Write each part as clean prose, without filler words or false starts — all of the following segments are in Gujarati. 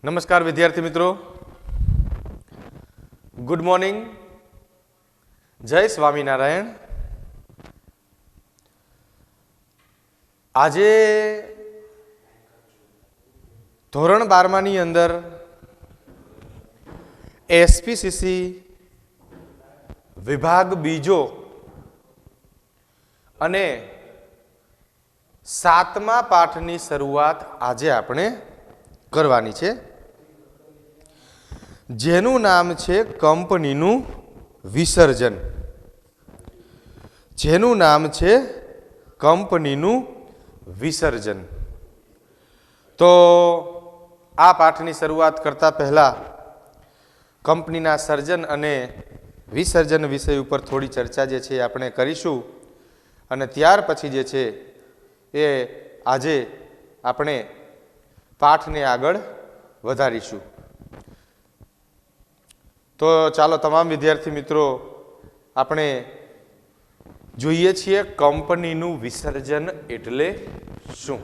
નમસ્કાર વિદ્યાર્થી મિત્રો, ગુડ મોર્નિંગ, જય સ્વામિનારાયણ। આજે ધોરણ 12માની અંદર એસપીસીસી વિભાગ બીજો અને 7મા પાઠની શરૂઆત આજે આપણે કરવાની છે, જેનું નામ છે કંપનીનું વિસર્જન। જેનું નામ છે કંપનીનું વિસર્જન। તો આ પાઠની શરૂઆત કરતા પહેલા કંપનીના સર્જન અને વિસર્જન વિષય ઉપર થોડી ચર્ચા જે છે આપણે કરીશું અને ત્યાર પછી જે છે એ આજે આપણે પાઠને આગળ વધારીશું। તો ચાલો તમામ વિદ્યાર્થી મિત્રો આપણે જોઈએ છીએ કંપનીનું વિસર્જન એટલે શું।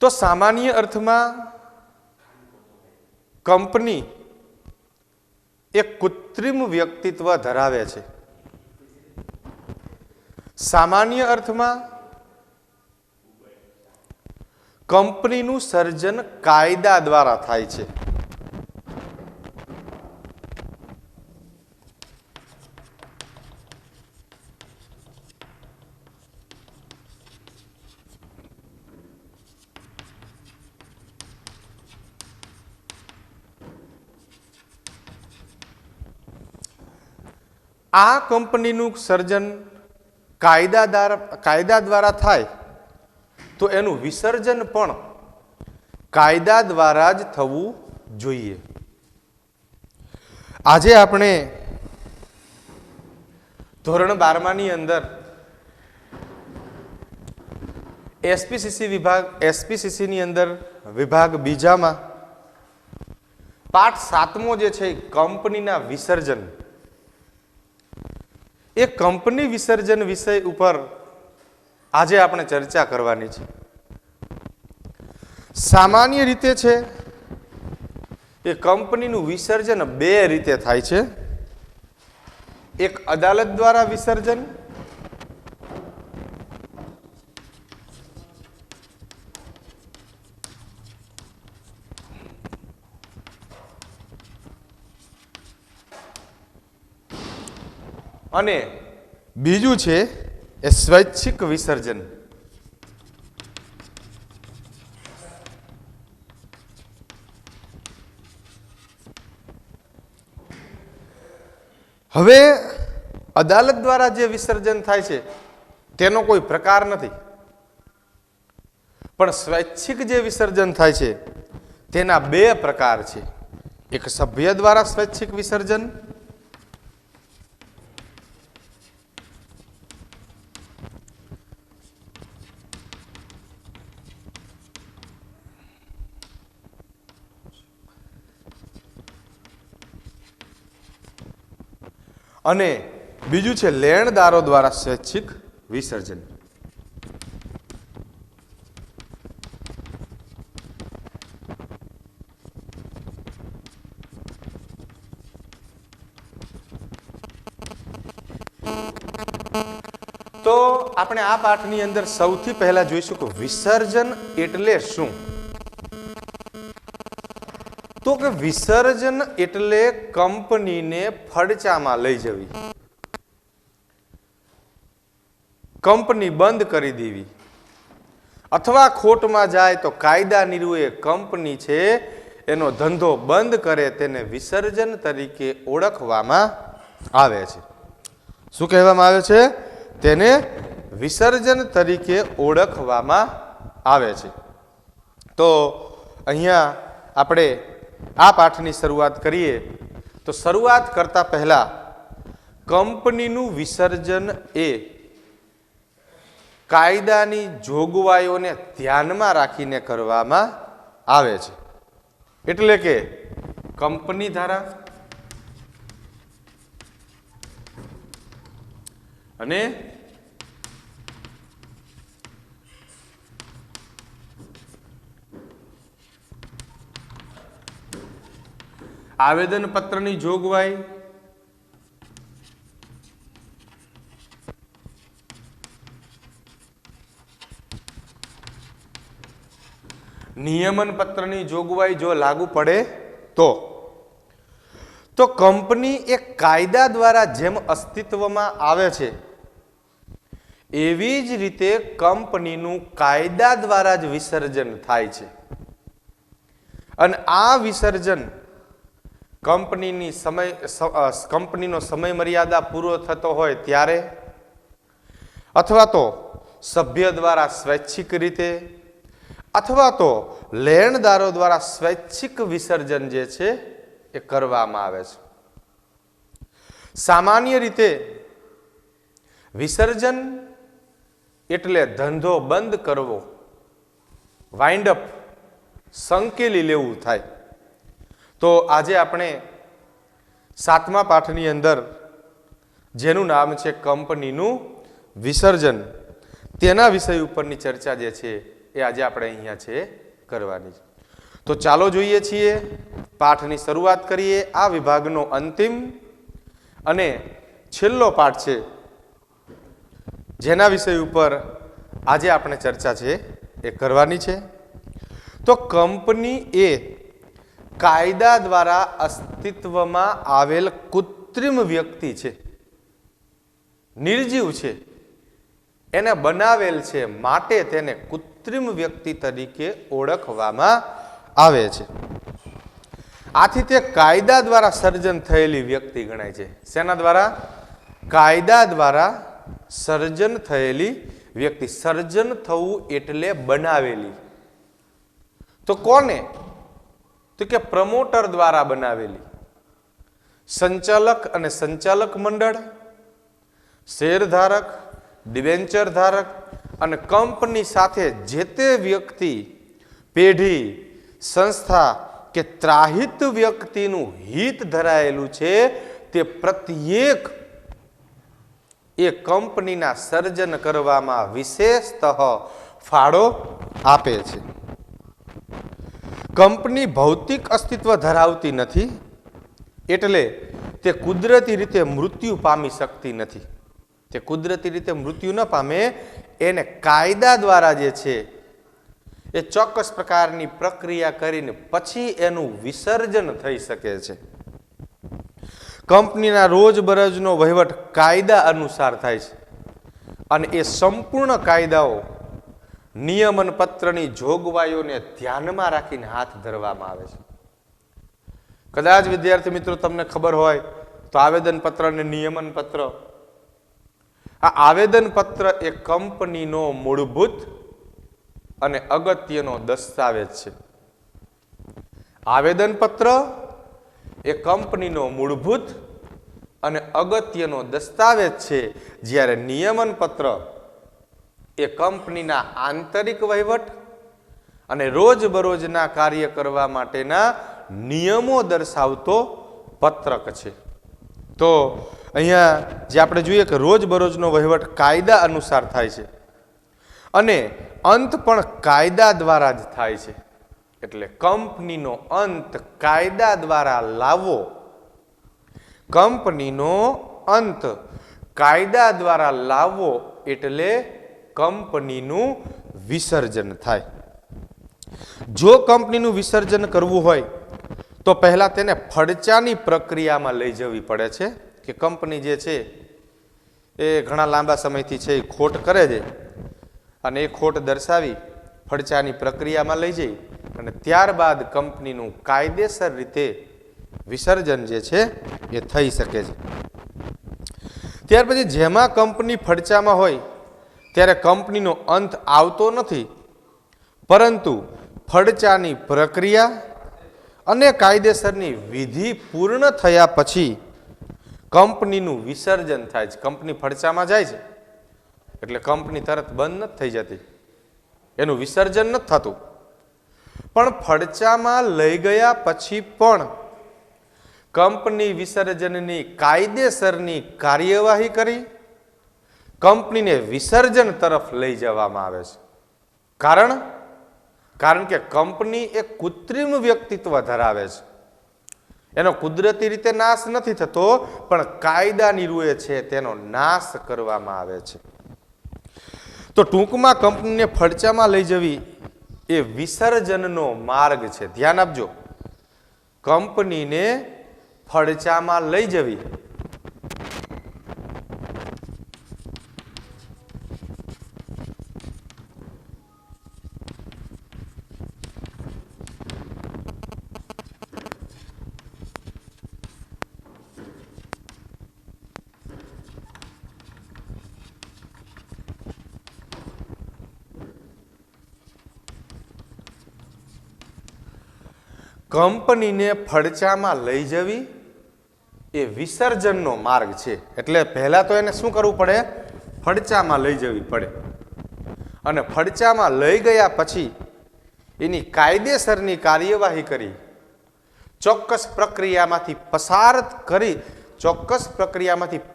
તો સામાન્ય અર્થમાં કંપની એક કૃત્રિમ વ્યક્તિત્વ ધરાવે છે। સામાન્ય અર્થમાં કંપનીનું સર્જન કાયદા દ્વારા થાય છે। આ કંપનીનું સર્જન કાયદા દ્વારા થાય તો એનું વિસર્જન પણ કાયદા દ્વારા જ થવું જોઈએ। આજે આપણે ધોરણ 12માની અંદર એસપીસીસીની અંદર વિભાગ બીજામાં પાઠ 7મો જે છે કંપનીના વિસર્જન, એ કંપની વિસર્જન વિષય ઉપર આજે આપણે ચર્ચા કરવાની છે। સામાન્ય રીતે છે એ કંપનીનું વિસર્જન બે રીતે થાય છે, એક અદાલત દ્વારા વિસર્જન અને બીજું છે એ સ્વૈચ્છિક વિસર્જન। હવે અદાલત દ્વારા જે વિસર્જન થાય છે તેનો કોઈ પ્રકાર નથી, પણ સ્વૈચ્છિક જે વિસર્જન થાય છે તેના બે પ્રકાર છે, એક સભ્ય દ્વારા સ્વૈચ્છિક વિસર્જન અને બીજું છે લેણદારો દ્વારા સ્વૈચ્છિક વિસર્જન। તો આપણે આ પાઠની અંદર સૌથી પહેલા જોઈશું કે વિસર્જન એટલે શું। તો કે વિસર્જન એટલે કંપનીને ફડચામાં લઈ જવી, કંપની બંધ કરી દેવી, અથવા ખોટમાં જાય તો કાયદા નિરૂએ કંપની છે એનો ધંધો બંધ કરે તેને વિસર્જન તરીકે ઓળખવામાં આવે છે। શું કહેવામાં આવે છે? તેને વિસર્જન તરીકે ઓળખવામાં આવે છે। તો અહીંયા આપણે આ પાઠની શરૂઆત કરીએ તો શરૂઆત કરતા પહેલા કંપનીનું વિસર્જન એ કાયદાની જોગવાઈઓને ધ્યાનમાં રાખીને કરવામાં આવે છે। એટલે કે કંપની ધારા અને આવેદનપત્રની જોગવાઈ, નિયમન પત્રની જોગવાઈ જો લાગુ પડે તો કંપની એક કાયદા દ્વારા જેમ અસ્તિત્વમાં આવે છે એવી જ રીતે કંપનીનું કાયદા દ્વારા જ વિસર્જન થાય છે. અને આ વિસર્જન કંપનીનો સમય મર્યાદા પૂરો થતો હોય ત્યારે, અથવા તો સભ્ય દ્વારા સ્વૈચ્છિક રીતે, અથવા તો લેણદારો દ્વારા સ્વૈચ્છિક વિસર્જન જે છે એ કરવામાં આવે છે. સામાન્ય રીતે વિસર્જન એટલે ધંધો બંધ કરવો, વાઇન્ડ અપ, સંકેલી લેવું થાય. તો આજે આપણે 7મા પાઠની અંદર જેનું નામ છે કંપનીનું વિસર્જન, તેના વિષય ઉપરની ચર્ચા જે છે એ આજે આપણે અહીંયા છે કરવાની છે. તો ચાલો જોઈએ છીએ, પાઠની શરૂઆત કરીએ. આ વિભાગનો અંતિમ અને છેલ્લો પાઠ છે જેના વિષય ઉપર આજે આપણે ચર્ચા છે એ કરવાની છે. તો કંપની એ કાયદા દ્વારા અસ્તિત્વમાં આવેલ કૃત્રિમ વ્યક્તિ છે, નિર્જીવ છે, એને બનાવેલ છે, માટે તેને કૃત્રિમ વ્યક્તિ તરીકે ઓળખવામાં આવે છે. આથી તે કાયદા દ્વારા સર્જન થયેલી વ્યક્તિ ગણાય છે. શેના દ્વારા? કાયદા દ્વારા સર્જન થયેલી વ્યક્તિ. સર્જન થવું એટલે બનાવેલી. તો કોને? તો કે પ્રમોટર દ્વારા બનાવેલી. સંચાલક અને સંચાલક મંડળ, શેરધારક, ડિબેન્ચર ધારક અને કંપની સાથે જે તે વ્યક્તિ, પેઢી, સંસ્થા કે ત્રાહિત વ્યક્તિનું હિત ધરાયેલું છે તે પ્રત્યેક એ કંપનીના સર્જન કરવામાં વિશેષતઃ ફાળો આપે છે. કંપની ભૌતિક અસ્તિત્વ ધરાવતી નથી, એટલે તે કુદરતી રીતે મૃત્યુ પામી શકતી નથી. તે કુદરતી રીતે મૃત્યુ ન પામે એને કાયદા દ્વારા જે છે એ ચોક્કસ પ્રકારની પ્રક્રિયા કરીને પછી એનું વિસર્જન થઈ શકે છે. કંપનીના રોજબરોજનો વહીવટ કાયદા અનુસાર થાય છે અને એ સંપૂર્ણ કાયદાઓ નિયમન પત્રની જોગવાઈઓને ધ્યાનમાં રાખીને હાથ ધરવામાં આવે છે. કદાચ વિદ્યાર્થી મિત્રો તમને ખબર હોય તો આવેદન પત્ર અને નિયમન પત્ર, આ આવેદન પત્ર એ કંપનીનો મૂળભૂત અને અગત્યનો દસ્તાવેજ છે. આવેદન પત્ર એ કંપનીનો મૂળભૂત અને અગત્યનો દસ્તાવેજ છે, જ્યારે નિયમન પત્ર એ કંપનીના આંતરિક વહીવટ અને રોજબરોજના કાર્ય કરવા માટેના નિયમો દર્શાવતો પત્રક છે. તો અહીંયા જે આપણે જોઈએ કે રોજબરોજનો વહીવટ કાયદા અનુસાર થાય છે અને અંત પણ કાયદા દ્વારા જ થાય છે. એટલે કંપનીનો અંત કાયદા દ્વારા લાવવો, કંપનીનો અંત કાયદા દ્વારા લાવવો એટલે કંપનીનું વિસર્જન થાય. જો કંપનીનું વિસર્જન કરવું હોય તો પહેલા તેને ફડચાની પ્રક્રિયામાં લઈ જવી પડે છે કે કંપની જે છે એ ઘણા લાંબા સમયથી છે એ ખોટ કરે છે અને એ ખોટ દર્શાવી ફડચાની પ્રક્રિયામાં લઈ જઈ અને ત્યારબાદ કંપનીનું કાયદેસર રીતે વિસર્જન જે છે એ થઈ શકે છે. ત્યાર પછી જેમાં કંપની ફડચામાં હોય ત્યારે કંપનીનો અંત આવતો નથી, પરંતુ ફડચાની પ્રક્રિયા અને કાયદેસરની વિધિ પૂર્ણ થયા પછી કંપનીનું વિસર્જન થાય છે. કંપની ફડચામાં જાય છે એટલે કંપની તરત બંધ નથી થઈ જતી, એનું વિસર્જન નથી થતું. પણ ફડચામાં લઈ ગયા પછી પણ કંપની વિસર્જનની કાયદેસરની કાર્યવાહી કરી કંપનીને વિસર્જન તરફ લઈ જવામાં આવે છે. કારણ કે કંપની એક કૃત્રિમ વ્યક્તિત્વ ધરાવે છે, એનો કુદરતી રીતે નાશ નથી થતો, પણ કાયદાની રૂએ છે તેનો નાશ કરવામાં આવે છે. તો ટૂંકમાં કંપનીને ફડચામાં લઈ જવી એ વિસર્જનનો માર્ગ છે. ધ્યાન આપજો, કંપનીને ફડચામાં લઈ જવી કંપનીને ફડચામાં લઈ જવી એ વિસર્જનનો માર્ગ છે. એટલે પહેલા તો એને શું કરવું પડે? ફડચામાં લઈ જવી પડે. અને ફડચામાં લઈ ગયા પછી એની કાયદેસરની કાર્યવાહી કરી ચોક્કસ પ્રક્રિયામાંથી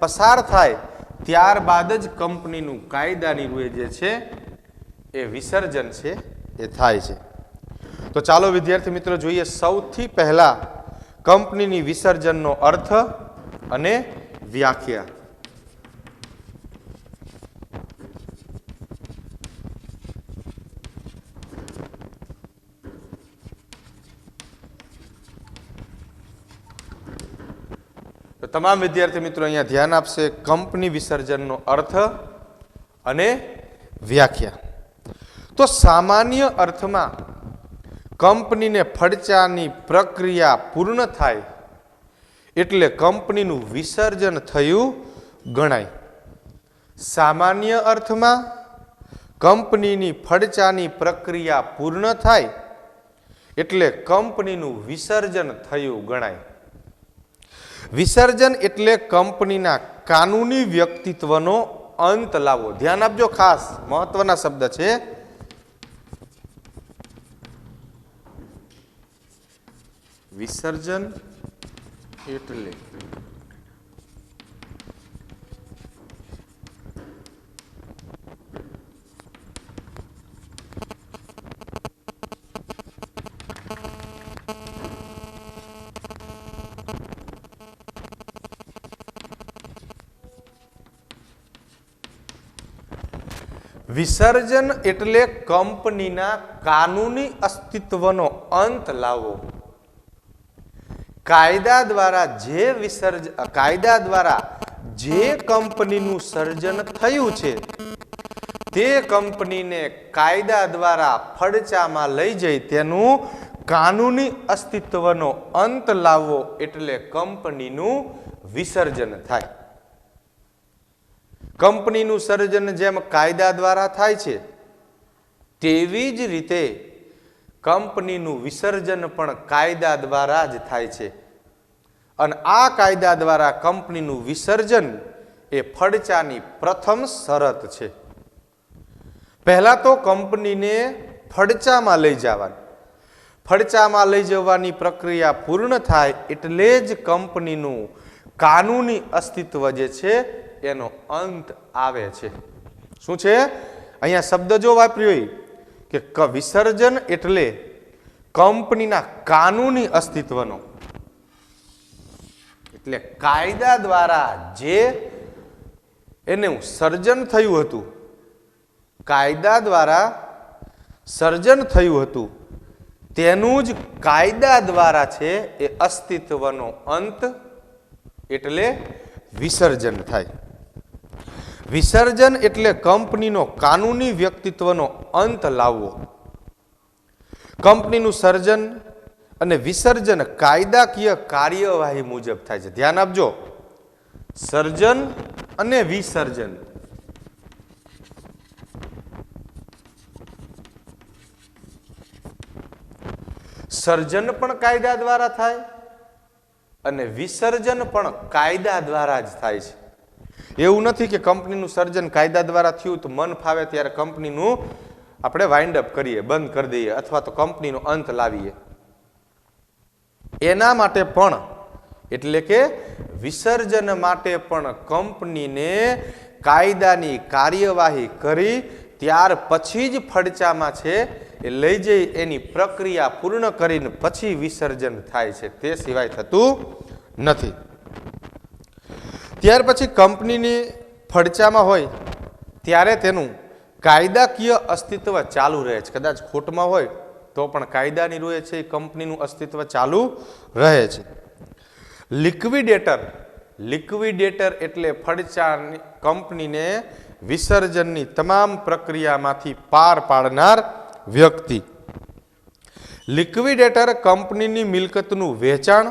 પસાર થાય ત્યારબાદ જ કંપનીનું કાયદાની રૂએ જે છે એ વિસર્જન છે એ થાય છે. તો ચાલો વિદ્યાર્થી મિત્રો જોઈએ સૌથી પહેલા કંપનીની વિસર્જનનો અર્થ અને વ્યાખ્યા. તો તમામ વિદ્યાર્થી મિત્રો અહીંયા ધ્યાન આપશે. કંપની વિસર્જનનો અર્થ અને વ્યાખ્યા. તો સામાન્ય અર્થમાં કંપનીને ફડચાની પ્રક્રિયા પૂર્ણ થાય એટલે કંપનીનું વિસર્જન થયું ગણાય. સામાન્ય અર્થમાં કંપનીની ફડચાની પ્રક્રિયા પૂર્ણ થાય એટલે કંપનીનું વિસર્જન થયું ગણાય. વિસર્જન એટલે કંપનીના કાનૂની વ્યક્તિત્વનો અંત લાવવો. ધ્યાન આપજો, ખાસ મહત્વના શબ્દ છે. વિસર્જન એટલે કંપનીના કાનૂની અસ્તિત્વનો અંત લાવવો. કાયદા દ્વારા જે કંપનીનું સર્જન થયું છે તે કંપનીને કાયદા દ્વારા ફડચામાં લઈ જઈ તેનું કાનૂની અસ્તિત્વનો અંત લાવવો એટલે કંપનીનું વિસર્જન થાય. કંપનીનું સર્જન જેમ કાયદા દ્વારા થાય છે તેવી જ રીતે કંપનીનું વિસર્જન પણ કાયદા દ્વારા જ થાય છે. અને આ કાયદા દ્વારા કંપનીનું વિસર્જન એ ફડચાની પ્રથમ શરત છે. પહેલા તો કંપનીને ફડચામાં લઈ જવાની. ફડચામાં લઈ જવાની પ્રક્રિયા પૂર્ણ થાય એટલે જ કંપનીનું કાનૂની અસ્તિત્વ જે છે એનો અંત આવે છે. શું છે અહીંયા શબ્દ જો વાપર્યો કે વિસર્જન એટલે કંપનીના કાનૂની અસ્તિત્વનો, એટલે કાયદા દ્વારા જે એનું સર્જન થયું હતું, કાયદા દ્વારા સર્જન થયું હતું તેનું જ કાયદા દ્વારા છે એ અસ્તિત્વનો અંત એટલે વિસર્જન થાય. વિસર્જન એટલે કંપનીનો કાનૂની વ્યક્તિત્વનો અંત લાવવો. કંપનીનું સર્જન અને વિસર્જન કાયદાકીય કાર્યવાહી મુજબ થાય છે. ધ્યાન આપજો, સર્જન અને વિસર્જન સર્જન પણ કાયદા દ્વારા થાય અને વિસર્જન પણ કાયદા દ્વારા જ થાય છે. એવું નથી કે કંપનીનું સર્જન કાયદા દ્વારા થયું તો મન ફાવે ત્યારે કંપનીનું આપણે વાઇન્ડ અપ કરીએ, બંધ કરી દઈએ અથવા તો કંપનીનો અંત લાવીએ. એના માટે પણ એટલે કે વિસર્જન માટે પણ કંપનીને કાયદાની કાર્યવાહી કરી ત્યાર પછી જ ફડચામાં છે એ લઈ જઈ એની પ્રક્રિયા પૂર્ણ કરીને પછી વિસર્જન થાય છે, તે સિવાય થતું નથી. ત્યાર પછી કંપનીની ફડચામાં હોય ત્યારે તેનું કાયદાકીય અસ્તિત્વ ચાલુ રહે છે. કદાચ ખોટમાં હોય તો પણ કાયદાની રૂએ છે એ કંપનીનું અસ્તિત્વ ચાલુ રહે છે. લિક્વિડેટર એટલે ફડચાની કંપનીને વિસર્જનની તમામ પ્રક્રિયામાંથી પાર પાડનાર વ્યક્તિ. લિક્વિડેટર કંપનીની મિલકતનું વેચાણ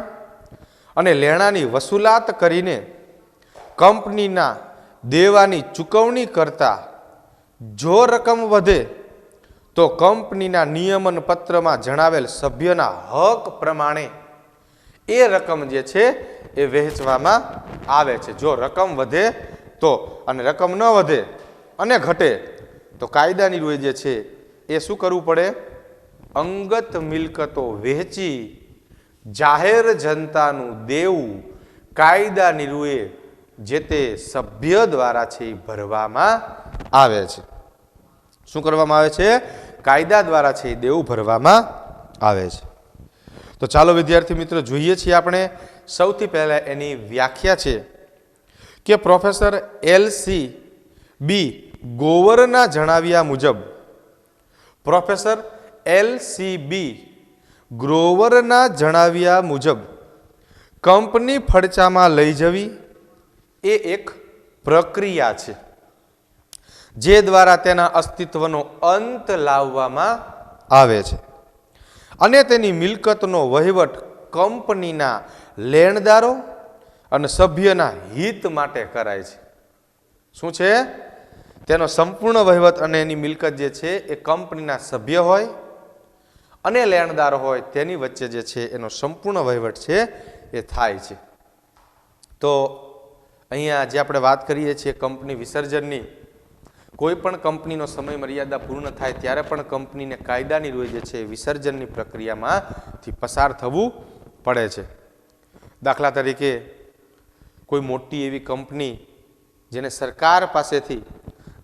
અને લેણાની વસૂલાત કરીને કંપનીના દેવાની ચૂકવણી કરતા જો રકમ વધે તો કંપનીના નિયમન પત્રમાં જણાવેલ સભ્યના હક પ્રમાણે એ રકમ જે છે એ વહેંચવામાં આવે છે. જો રકમ વધે તો, અને રકમ ન વધે અને ઘટે તો કાયદાની રૂએ જે છે એ શું કરવું પડે? અંગત મિલકતો વહેંચી જાહેર જનતાનું દેવું કાયદાની રૂએ જે તે સભ્ય દ્વારા છે એ ભરવામાં આવે છે. શું કરવામાં આવે છે? કાયદા દ્વારા છે એ દેવું ભરવામાં આવે છે. તો ચાલો વિદ્યાર્થી મિત્રો જોઈએ છીએ આપણે સૌથી પહેલા એની વ્યાખ્યા છે કે પ્રોફેસર LC બી ગોવરના જણાવ્યા મુજબ, પ્રોફેસર LC બી ગ્રોવરના જણાવ્યા મુજબ કંપની ફડચામાં લઈ જવી એ એક પ્રક્રિયા છે જે દ્વારા તેના અસ્તિત્વનો અંત લાવવામાં આવે છે અને તેની મિલકતનો વહીવટ કંપનીના લેણદારો અને સભ્યના હિત માટે કરાય છે. શું છે? તેનો સંપૂર્ણ વહીવટ અને એની મિલકત જે છે એ કંપનીના સભ્ય હોય અને લેણદારો હોય તેની વચ્ચે જે છે એનો સંપૂર્ણ વહીવટ છે એ થાય છે. તો અહીંયા જે આપણે વાત કરીએ છીએ કંપની વિસર્જનની, કોઈ પણ કંપનીનો સમય મર્યાદા પૂર્ણ થાય ત્યારે પણ કંપનીને કાયદાની રૂએ જે છે વિસર્જનની પ્રક્રિયામાંથી પસાર થવું પડે છે. દાખલા તરીકે કોઈ મોટી એવી કંપની જેને સરકાર પાસેથી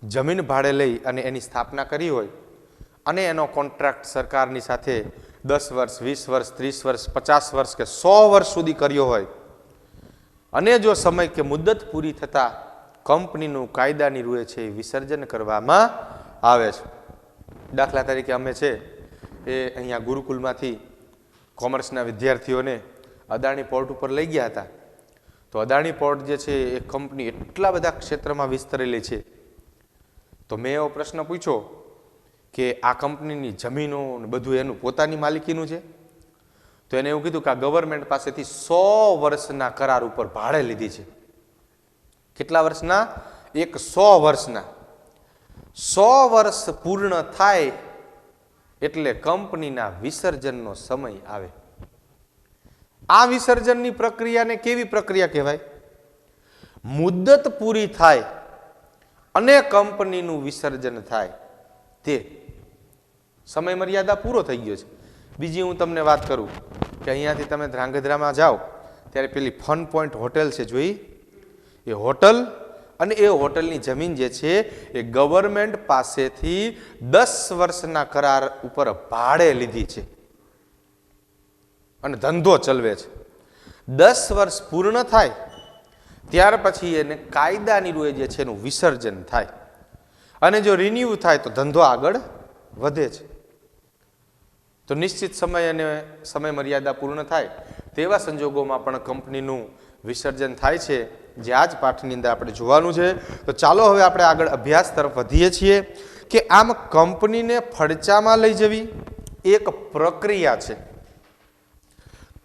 જમીન ભાડે લઈ અને એની સ્થાપના કરી હોય અને એનો કોન્ટ્રાક્ટ સરકારની સાથે 10 વર્ષ, 20 વર્ષ, 30 વર્ષ, 50 વર્ષ કે 100 વર્ષ સુધી કર્યો હોય અને જો સમય કે મુદ્દત પૂરી થતાં કંપનીનું કાયદાની રૂએ છે એ વિસર્જન કરવામાં આવે છે. દાખલા તરીકે અમે છે એ અહીંયા ગુરુકુલમાંથી કોમર્સના વિદ્યાર્થીઓને અદાણી પોર્ટ ઉપર લઈ ગયા હતા. તો અદાણી પોર્ટ જે છે એ કંપની એટલા બધા ક્ષેત્રમાં વિસ્તરેલી છે. તો મેં એવો પ્રશ્ન પૂછ્યો કે આ કંપનીની જમીનો બધું એનું પોતાની માલિકીનું છે? તો એને એવું કીધું કે આ ગવર્મેન્ટ પાસેથી 100 વર્ષના કરાર ઉપર ભાડે લીધી છે. કેટલા વર્ષના? 100 વર્ષના. 100 વર્ષ પૂર્ણ થાય એટલે કંપનીના વિસર્જનનો સમય આવે. આ વિસર્જનની પ્રક્રિયાને કેવી પ્રક્રિયા કહેવાય? મુદ્દત પૂરી થાય અને કંપનીનું વિસર્જન થાય તે સમય મર્યાદા પૂરો થઈ ગયો છે. બીજી હું તમને વાત કરું કે અહીંયાથી તમે ધ્રાંગધ્રામાં જાઓ ત્યારે પેલી ફન પોઈન્ટ હોટેલ છે, જોઈ? એ હોટલ અને એ હોટલની જમીન જે છે એ ગવર્મેન્ટ પાસેથી 10 વર્ષના કરાર ઉપર ભાડે લીધી છે અને ધંધો ચલવે છે. 10 વર્ષ પૂર્ણ થાય ત્યાર પછી એને કાયદાની રૂએ જે છે એનું વિસર્જન થાય અને જો રિન્યુ થાય તો ધંધો આગળ વધે છે. તો નિશ્ચિત સમય અને સમય મર્યાદા પૂર્ણ થાય તેવા સંજોગોમાં પણ કંપનીનું વિસર્જન થાય છે, જે આ જ પાઠની અંદર આપણે જોવાનું છે. તો ચાલો હવે આપણે આગળ અભ્યાસ તરફ વધીએ છીએ કે આમ કંપનીને ફડચામાં લઈ જવી એક પ્રક્રિયા છે.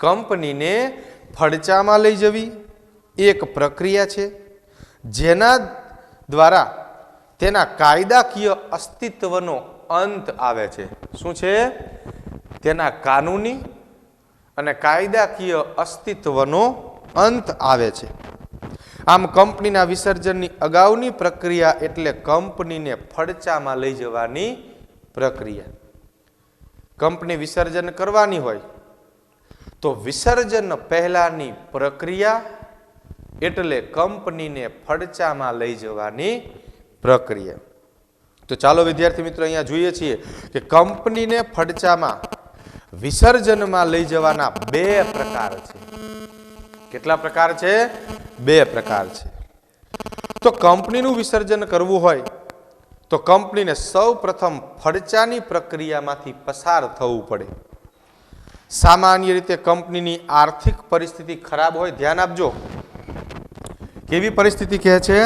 કંપનીને ફડચામાં લઈ જવી એક પ્રક્રિયા છે જેના દ્વારા તેના કાયદાકીય અસ્તિત્વનો અંત આવે છે. શું છે? તેના કાનૂની અને કાયદાકીય અસ્તિત્વનો અંત આવે છે. આમ કંપનીના વિસર્જનની અગાઉની પ્રક્રિયા એટલે કંપનીને ફડચામાં લઈ જવાની પ્રક્રિયા. કંપની વિસર્જન કરવાની હોય તો વિસર્જન પહેલાની પ્રક્રિયા એટલે કંપનીને ફડચામાં લઈ જવાની પ્રક્રિયા. તો ચાલો વિદ્યાર્થી મિત્રો અહીંયા જોઈએ છીએ કે કંપનીને ફડચામાં વિસર્જનમાં લઈ જવાના બે પ્રકાર છે. કેટલા પ્રકાર છે? બે પ્રકાર છે. તો કંપનીનું વિસર્જન કરવું હોય તો કંપનીને સૌ પ્રથમ ફડચાની પ્રક્રિયામાંથી પસાર થવું પડે. સામાન્ય રીતે કંપનીની આર્થિક પરિસ્થિતિ ખરાબ હોય, ધ્યાન આપજો. કેવી પરિસ્થિતિ કહે છે?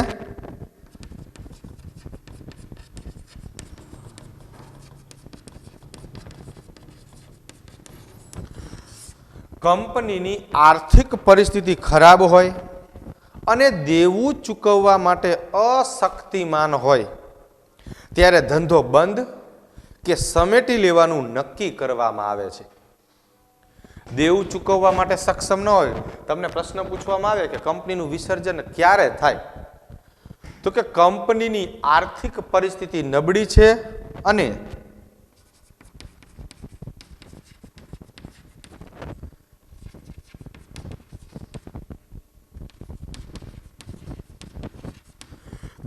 કંપનીની આર્થિક પરિસ્થિતિ ખરાબ હોય અને દેવું ચૂકવવા માટે અશક્તિમાન હોય ત્યારે ધંધો બંધ કે સમેટી લેવાનું નક્કી કરવામાં આવે છે. દેવું ચૂકવવા માટે સક્ષમ ન હોય, તમને પ્રશ્ન પૂછવામાં આવે કે કંપનીનું વિસર્જન ક્યારે થાય, તો કે કંપનીની આર્થિક પરિસ્થિતિ નબળી છે અને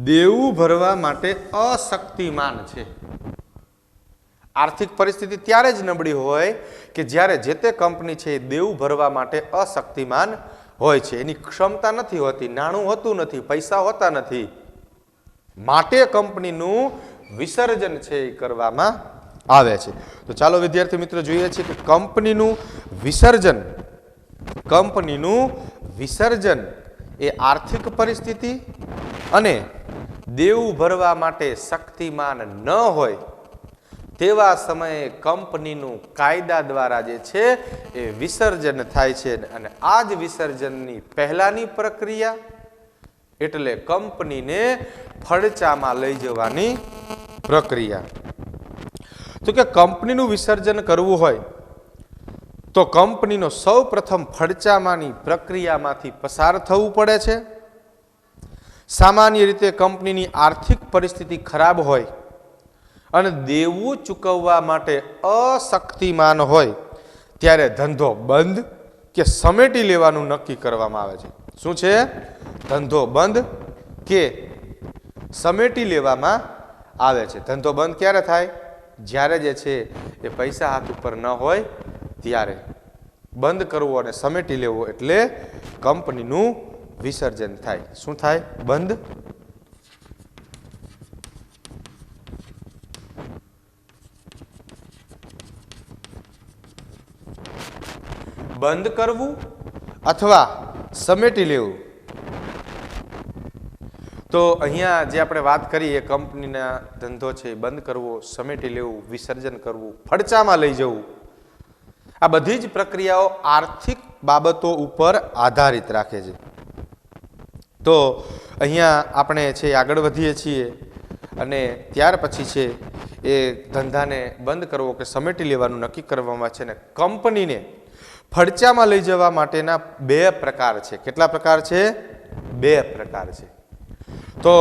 દેવું ભરવા માટે અશક્તિમાન છે. આર્થિક પરિસ્થિતિ ત્યારે જ નબળી હોય કે જ્યારે જે તે કંપની છે એ દેવું ભરવા માટે અશક્તિમાન હોય છે. એની ક્ષમતા નથી હોતી, નાણું હોતું નથી, પૈસા હોતા નથી, માટે કંપનીનું વિસર્જન છે એ કરવામાં આવે છે. તો ચાલો વિદ્યાર્થી મિત્રો જોઈએ છીએ કે કંપનીનું વિસર્જન એ આર્થિક પરિસ્થિતિ અને દેવું ભરવા માટે શક્તિમાન ન હોય તેવા સમયે કંપનીનું કાયદા દ્વારા જે છે એ વિસર્જન થાય છે. અને આ જ વિસર્જનની પહેલાની પ્રક્રિયા એટલે કંપનીને ફડચામાં લઈ જવાની પ્રક્રિયા. તો કે કંપનીનું વિસર્જન કરવું હોય તો કંપનીનો સૌ પ્રથમ ફડચામાંની પ્રક્રિયામાંથી પસાર થવું પડે છે. સામાન્ય રીતે કંપનીની આર્થિક પરિસ્થિતિ ખરાબ હોય અને દેવું ચૂકવવા માટે અશક્તિમાન હોય ત્યારે ધંધો બંધ કે સમેટી લેવાનું નક્કી કરવામાં આવે છે. શું છે? ધંધો બંધ કે સમેટી લેવામાં આવે છે. ધંધો બંધ ક્યારે થાય? જ્યારે જે છે એ પૈસા હાથ ઉપર ન હોય ત્યારે. બંધ કરવો અને સમેટી લેવો એટલે કંપનીનું વિસર્જન થાય. શું થાય? બંધ કરવું અથવા સમેટી લેવું. તો અહીંયા જે આપણે વાત કરી એ કંપનીના ધંધો છે બંધ કરવો, સમેટી લેવું, વિસર્જન કરવું, ફડચામાં લઈ જવું, આ બધી જ પ્રક્રિયાઓ આર્થિક બાબતો ઉપર આધારિત રાખે છે. તો અહીંયા આપણે છે આગળ વધીએ છીએ અને ત્યાર પછી છે એ ધંધાને બંધ કરવો કે સમેટી લેવાનું નક્કી કરવામાં છે. અને કંપનીને ફડચામાં લઈ જવા માટેના બે પ્રકાર છે. કેટલા પ્રકાર છે? બે પ્રકાર છે. તો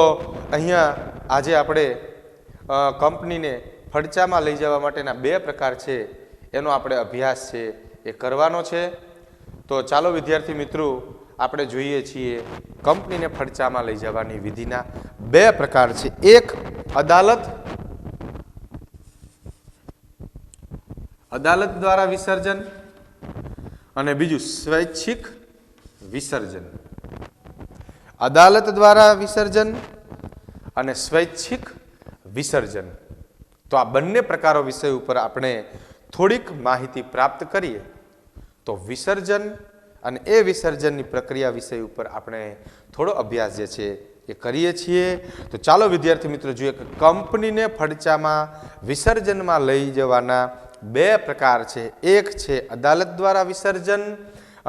અહીંયા આજે આપણે કંપનીને ફડચામાં લઈ જવા માટેના બે પ્રકાર છે એનો આપણે અભ્યાસ છે એ કરવાનો છે. તો ચાલો વિદ્યાર્થી મિત્રો આપણે જોઈએ છીએ કંપનીને ફડચામાં લઈ જવાની વિધિના બે પ્રકાર છે. એક અદાલત દ્વારા વિસર્જન અને બીજું સ્વૈચ્છિક વિસર્જન. અદાલત દ્વારા વિસર્જન અને સ્વૈચ્છિક વિસર્જન. તો આ બંને પ્રકારો વિષય ઉપર આપણે થોડીક માહિતી પ્રાપ્ત કરીએ તો વિસર્જન અને એ વિસર્જનની પ્રક્રિયા વિષય ઉપર આપણે થોડો અભ્યાસ જે છે એ કરીએ છીએ. તો ચાલો વિદ્યાર્થી મિત્રો જોઈએ કે કંપનીને ફડચામાં વિસર્જનમાં લઈ જવાના બે પ્રકાર છે. એક છે અદાલત દ્વારા વિસર્જન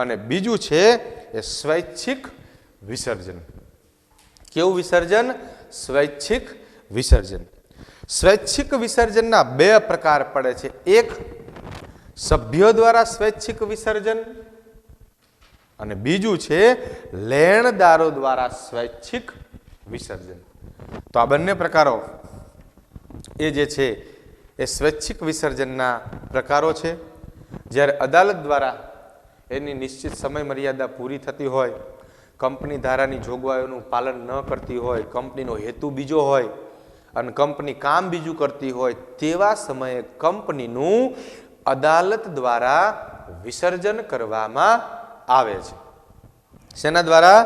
અને બીજું છે એ સ્વૈચ્છિક વિસર્જન. કેવું વિસર્જન? સ્વૈચ્છિક વિસર્જન. સ્વૈચ્છિક વિસર્જનના બે પ્રકાર પડે છે. એક સભ્યો દ્વારા સ્વૈચ્છિક વિસર્જન અને બીજું છે લેણદારો દ્વારા સ્વૈચ્છિક વિસર્જન. તો આ બંને પ્રકારો એ જે છે એ સ્વૈચ્છિક વિસર્જનના પ્રકારો છે. જ્યારે અદાલત દ્વારા એની નિશ્ચિત સમય મર્યાદા પૂરી થતી હોય, કંપની ધારાની જોગવાઈઓનું પાલન ન કરતી હોય, કંપનીનો હેતુ બીજો હોય અને કંપની કામ બીજું કરતી હોય તેવા સમયે કંપનીનું અદાલત દ્વારા વિસર્જન કરવામાં આવે છે. શેના દ્વારા?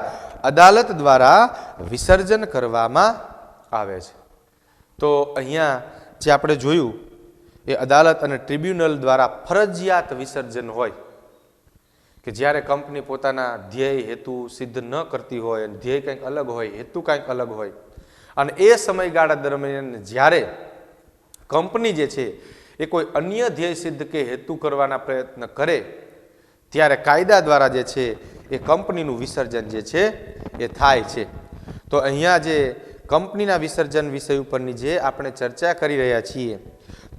અદાલત દ્વારા વિસર્જન કરવામાં આવે છે. તો અહીંયા જે આપણે જોયું એ અદાલત અને ટ્રિબ્યુનલ દ્વારા ફરજિયાત વિસર્જન હોય કે જ્યારે કંપની પોતાના ધ્યેય હેતુ સિદ્ધ ન કરતી હોય અને ધ્યેય કંઈક અલગ હોય, હેતુ કંઈક અલગ હોય, અને એ સમયગાળા દરમિયાન જ્યારે કંપની જે છે એ કોઈ અન્ય ધ્યેય સિદ્ધ કે હેતુ કરવાના પ્રયત્ન કરે ત્યારે કાયદા દ્વારા જે છે એ કંપનીનું વિસર્જન જે છે એ થાય છે. તો અહીંયા જે કંપનીના વિસર્જન વિષય ઉપરની જે આપણે ચર્ચા કરી રહ્યા છીએ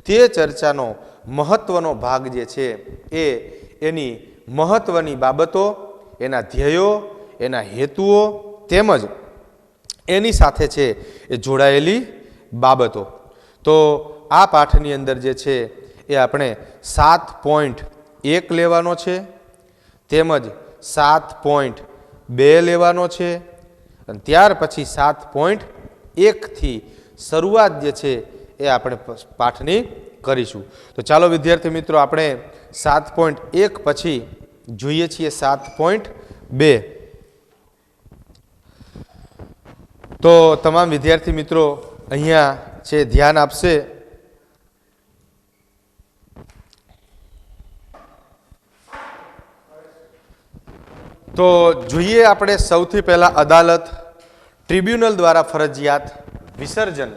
તે ચર્ચાનો મહત્વનો ભાગ જે છે એ એની મહત્વની બાબતો, એના ધ્યેયો, એના હેતુઓ તેમજ એની સાથે છે એ જોડાયેલી બાબતો. તો આ પાઠની અંદર જે છે એ આપણે 7.1 લેવાનો છે તેમજ 7.2 લેવાનો છે અને ત્યાર પછી 7.1 થી શરૂઆત જે છે એ આપણે પાઠની કરીશું. તો ચાલો વિદ્યાર્થી મિત્રો આપણે 7.1 પછી જોઈએ છીએ 7.2. તો તમામ વિદ્યાર્થી મિત્રો અહીંયા છે ધ્યાન આપશે. તો જોઈએ આપણે સૌથી પહેલા અદાલત ટ્રિબ્યુનલ દ્વારા ફરજિયાત વિસર્જન.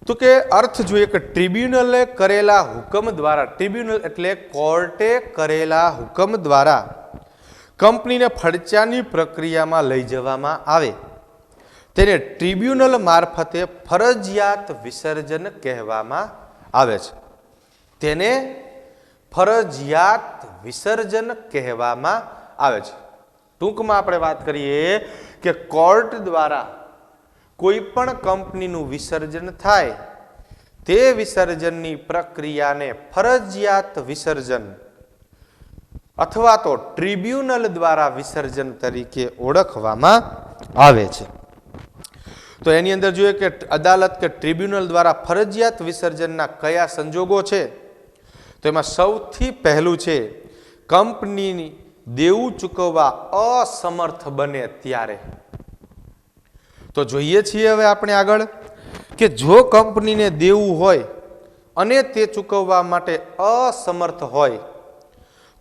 તો કે અર્થ જોઈએ કે ટ્રિબ્યુનલે કરેલા હુકમ દ્વારા, ટ્રિબ્યુનલ એટલે કોર્ટે કરેલા હુકમ દ્વારા કંપનીને ફડચાની પ્રક્રિયામાં લઈ જવામાં આવે તેને ટ્રિબ્યુનલ મારફતે ફરજિયાત વિસર્જન કહેવામાં આવે છે. તેને ફરજિયાત વિસર્જન કહેવામાં આવે છે. ટૂંકમાં આપણે વાત કરીએ કે કોર્ટ દ્વારા કોઈ પણ કંપનીનું વિસર્જન થાય તે વિસર્જનની પ્રક્રિયાને ફરજિયાત વિસર્જન અથવા તો ટ્રિબ્યુનલ દ્વારા વિસર્જન તરીકે ઓળખવામાં આવે છે. તો એની અંદર જોઈએ કે અદાલત કે ટ્રિબ્યુનલ દ્વારા ફરજિયાત વિસર્જનના કયા સંજોગો છે. તો એમાં સૌથી પહેલું છે કંપનીની દેવું ચૂકવવા અસમર્થ બને ત્યારે. તો જોઈએ છીએ હવે આપણે આગળ કે જો કંપનીને દેવું હોય અને તે ચૂકવવા માટે અસમર્થ હોય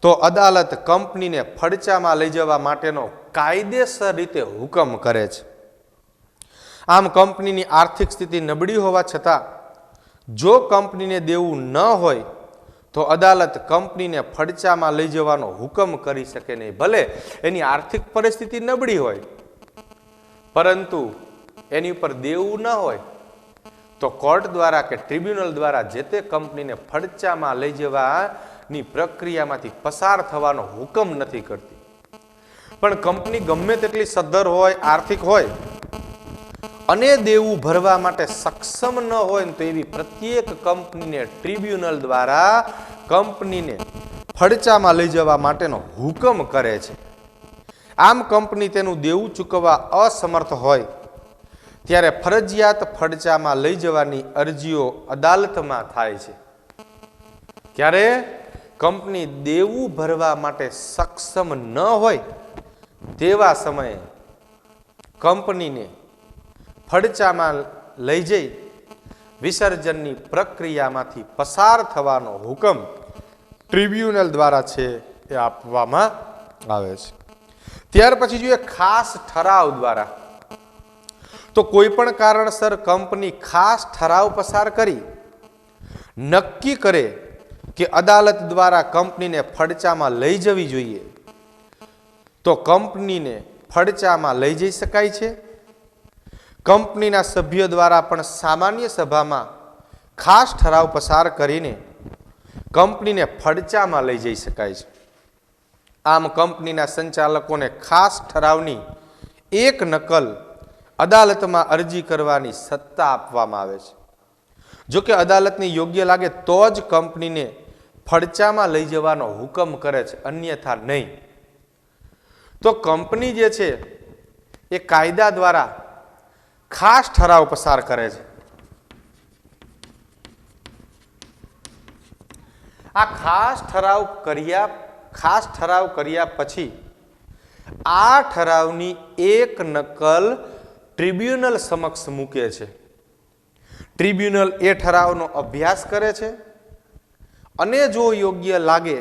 તો અદાલત કંપનીને ફડચામાં લઈ જવા માટેનો કાયદેસર રીતે હુકમ કરે છે. આમ કંપનીની આર્થિક સ્થિતિ નબળી હોવા છતાં જો કંપનીને દેવું ન હોય તો અદાલત કંપનીને ફડચામાં લઈ જવાનો હુકમ કરી શકે નહીં. ભલે એની આર્થિક પરિસ્થિતિ નબળી હોય પરંતુ એની ઉપર દેવું ન હોય તો કોર્ટ દ્વારા કે ટ્રિબ્યુનલ દ્વારા જે તે કંપનીને ફડચામાં લઈ જવાની પ્રક્રિયામાંથી પસાર થવાનો હુકમ નથી કરતી. પણ કંપની ગમે તેટલી સદ્ધર હોય, આર્થિક હોય અને દેવું ભરવા માટે સક્ષમ ન હોય તો એવી પ્રત્યેક કંપનીને ટ્રિબ્યુનલ દ્વારા કંપનીને ફડચામાં લઈ જવા માટેનો હુકમ કરે છે. આમ કંપની તેનું દેવું ચૂકવવા અસમર્થ હોય ત્યારે ફરજિયાત ફડચામાં લઈ જવાની અરજીઓ અદાલતમાં થાય છે. ત્યારે કંપની દેવું ભરવા માટે સક્ષમ ન હોય તેવા સમયે કંપનીને ફડચામાં લઈ જઈ વિસર્જનની પ્રક્રિયામાંથી પસાર થવાનો હુકમ ટ્રિબ્યુનલ દ્વારા છે એ આપવામાં આવે છે. ત્યાર પછી જોઈએ ખાસ ઠરાવ દ્વારા. તો કોઈ પણ કારણસર કંપની ખાસ ઠરાવ પસાર કરી નક્કી કરે કે અદાલત દ્વારા કંપનીને ફડચામાં લઈ જવી જોઈએ તો કંપનીને ફડચામાં લઈ જઈ શકાય છે. કંપનીના સભ્યો દ્વારા પણ સામાન્ય સભામાં ખાસ ઠરાવ પસાર કરીને કંપનીને ફડચામાં લઈ જઈ શકાય છે. આમ કંપનીના સંચાલકોને ખાસ ઠરાવની એક નકલ અદાલતમાં અરજી કરવાની સત્તા આપવામાં આવે છે. જો કે અદાલતને યોગ્ય લાગે તો જ કંપનીને ફડચામાં લઈ જવાનો હુકમ કરે છે, અન્યથા નહીં. તો કંપની જે છે એ કાયદા દ્વારા ખાસ ઠરાવ પસાર કરે છે. આ ખાસ ઠરાવ કર્યા પછી આ ઠરાવની એક નકલ ટ્રિબ્યુનલ સમક્ષ મૂકે છે. ટ્રિબ્યુનલ એ ઠરાવનો અભ્યાસ કરે છે અને જો યોગ્ય લાગે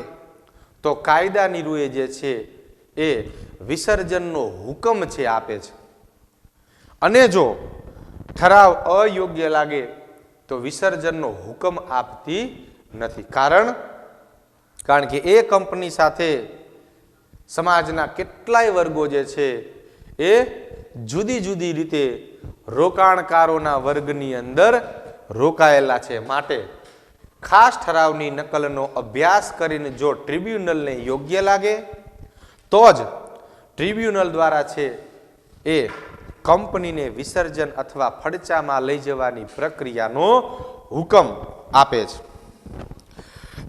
તો કાયદાની રૂએ જે છે એ વિસર્જનનો હુકમ છે આપે છે, અને જો ઠરાવ અયોગ્ય લાગે તો વિસર્જનનો હુકમ આપતી નથી. કારણ કે એ કંપની સાથે સમાજના કેટલાય વર્ગો જે છે એ જુદી જુદી રીતે રોકાણકારોના વર્ગની અંદર રોકાયેલા છે. માટે ખાસ ઠરાવની નકલનો અભ્યાસ કરીને જો ટ્રિબ્યુનલને યોગ્ય લાગે તો જ ટ્રિબ્યુનલ દ્વારા છે એ કંપનીને વિસર્જન અથવા ફડચામાં લઈ જવાની પ્રક્રિયાનો હુકમ આપે છે.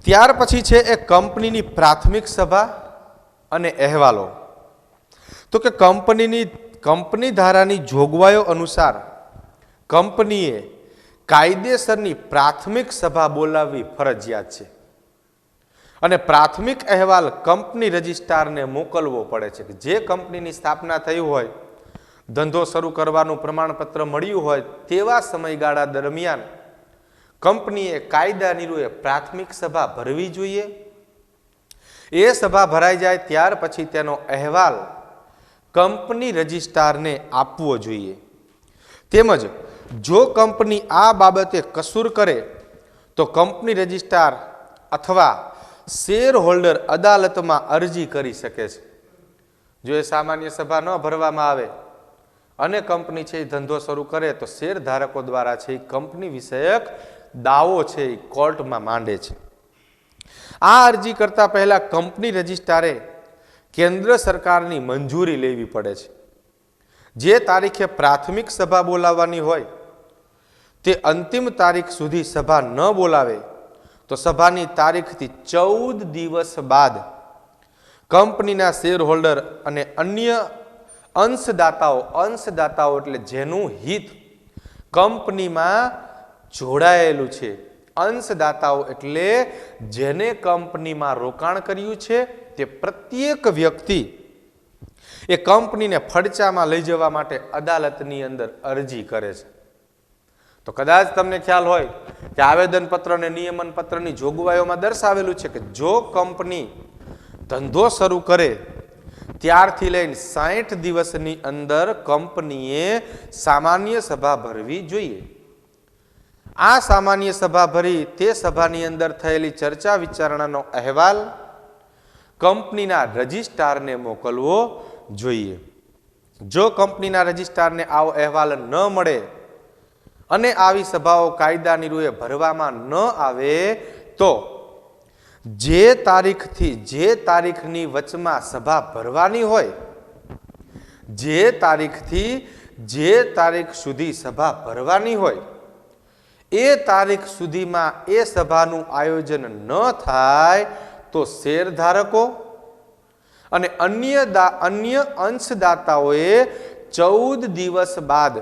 ત્યાર પછી છે એ કંપનીની પ્રાથમિક સભા અને અહેવાલો. તો કે કંપની ધારાની જોગવાઈઓ અનુસાર કંપનીએ કાયદેસરની પ્રાથમિક સભા બોલાવવી ફરજિયાત છે અને પ્રાથમિક અહેવાલ કંપની રજિસ્ટ્રારને મોકલવો પડે છે. જે કંપનીની સ્થાપના થઈ હોય, ધંધો શરૂ કરવાનું પ્રમાણપત્ર મળ્યું હોય તેવા સમયગાળા દરમિયાન કંપનીએ કાયદાની રૂએ પ્રાથમિક સભા ભરવી જોઈએ. એ સભા ભરાઈ જાય ત્યાર પછી તેનો અહેવાલ કંપની રજિસ્ટ્રારને આપવો જોઈએ. તેમજ જો કંપની આ બાબતે કસૂર કરે તો કંપની રજિસ્ટ્રાર અથવા શેર હોલ્ડર અદાલતમાં અરજી કરી શકે છે. જો એ સામાન્ય સભા ન ભરવામાં આવે અને કંપની છે એ ધંધો શરૂ કરે તો શેર ધારકો દ્વારા છે એ કંપની વિષયક દાવો છે એ કોર્ટમાં માંડે છે. આ અરજી કરતા પહેલા કંપની રજિસ્ટ્રારે કેન્દ્ર સરકારની મંજૂરી લેવી પડે છે. જે તારીખે પ્રાથમિક સભા બોલાવવાની હોય તે અંતિમ તારીખ સુધી સભા ન બોલાવે તો સભાની તારીખથી 14 દિવસ બાદ કંપનીના શેર હોલ્ડર અને અન્ય અંશદાતાઓ એટલે જેનું હિત કંપનીમાં જોડાયેલું છે, અંશદાતાઓ એટલે જેને કંપનીમાં રોકાણ કર્યું છે તે પ્રત્યેક વ્યક્તિ એ કંપનીને ફડચામાં લઈ જવા માટે અદાલતની અંદર અરજી કરે છે. તો કદાચ તમને ખ્યાલ હોય કે આવેદનપત્ર અને નિયમન પત્રની જોગવાઈઓમાં દર્શાવેલું છે કે જો કંપની ધંધો શરૂ કરે ત્યારથી લઈને 60 દિવસની અંદર કંપનીએ સામાન્ય સભા ભરવી જોઈએ. આ સામાન્ય સભા ભરી તે સભાની અંદર થયેલી ચર્ચા વિચારણાનો અહેવાલ કંપનીના રજિસ્ટ્રારને મોકલવો જોઈએ. જો કંપનીના રજિસ્ટ્રારને આવો અહેવાલ ન મળે અને આવી સભાઓ કાયદાની રૂએ ભરવામાં ન આવે તો જે તારીખથી જે તારીખની વચમાં સભા ભરવાની હોય, જે તારીખથી જે તારીખ સુધી સભા ભરવાની હોય એ તારીખ સુધીમાં એ સભાનું આયોજન ન થાય તો શેરધારકો અને અન્ય અંશદાતાઓએ 14 દિવસ બાદ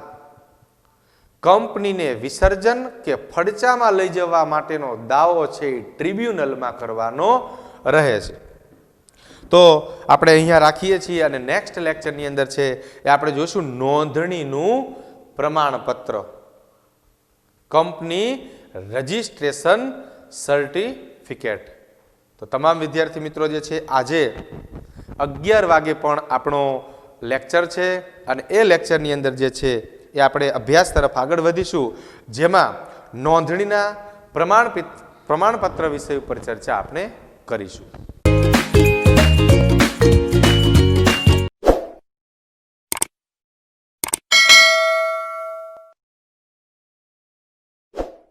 કંપનીને વિસર્જન કે ફડચામાં લઈ જવા માટેનો દાવો છે એ ટ્રિબ્યુનલમાં કરવાનો રહે છે. તો આપણે અહીંયા રાખીએ છીએ અને નેક્સ્ટ લેક્ચરની અંદર છે એ આપણે જોઈશું નોંધણીનું પ્રમાણપત્ર, કંપની રજિસ્ટ્રેશન સર્ટિફિકેટ. તો તમામ વિદ્યાર્થી મિત્રો જે છે આજે 11 વાગે પણ આપણો લેક્ચર છે અને એ લેક્ચરની અંદર જે છે એ આપણે અભ્યાસ તરફ આગળ વધીશું, જેમાં નોંધણીના પ્રમાણપત્ર વિષય ઉપર ચર્ચા આપણે કરીશું.